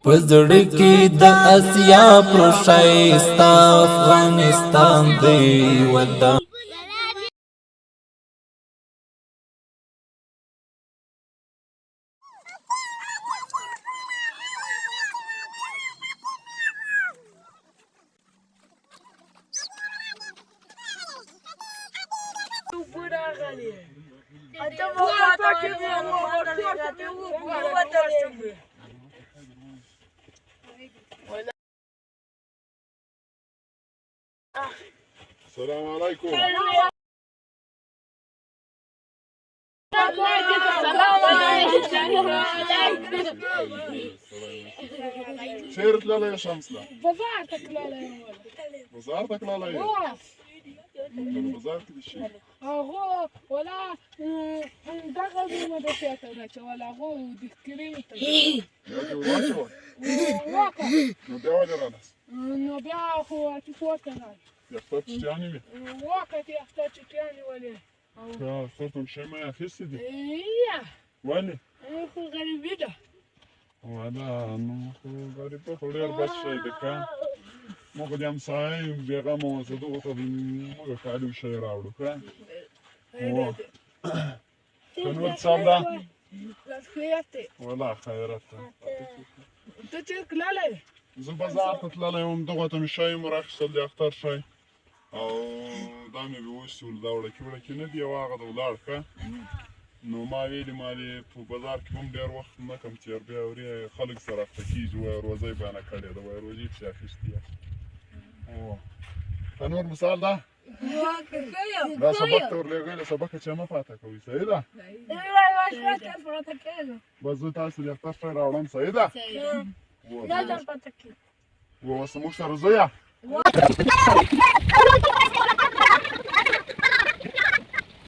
پزړه کې د اسیا پروشایستا افغانستان دی وطن السلام عليكم. شير تلالا يا شمس لا بازار تکلاله بازار تکلالا يا واه بازار كده شيء هغه ولا دغه زموږ د پیاته ده چې ولا هغه د کریم ته يا واچو واکه نو بیا ولې رانس نو بیا خو چې پورته راځي يا اخترت يعني مي واکه ته اختر چې پیانې ولې يا اخترتم شيء ما يخس دي ايه ولي خو غریبي ده ولا نو غريب خو ډېر بس شي ده کا مو خو دیم سای بیغه مو زدو ته مو کالو شي راوړو کا او کنو تصلا خیاته ولا خیرت ته چې کلاله زه بازار ته تللی وم دغه ته مې شی مو راخیستل د اختر شی او دا مې به وستول دا وړکې نه دي او هغه د ولاړ ښه نو ما ویلې ما دې په بازار کې هم ډېر وخت نه کړم تېر بیا ورې خلک سره اخته کېږي وایي روزۍ بیانه کړې ده وایي روزې پسې اخیستې او ته نور مثال ده دا سبق ته ورلېږلی سبق چې مه پاته کوئ صحیح ده بس زه تاسو د اختر شی راوړم صحیح ده اوس موږ سره زویه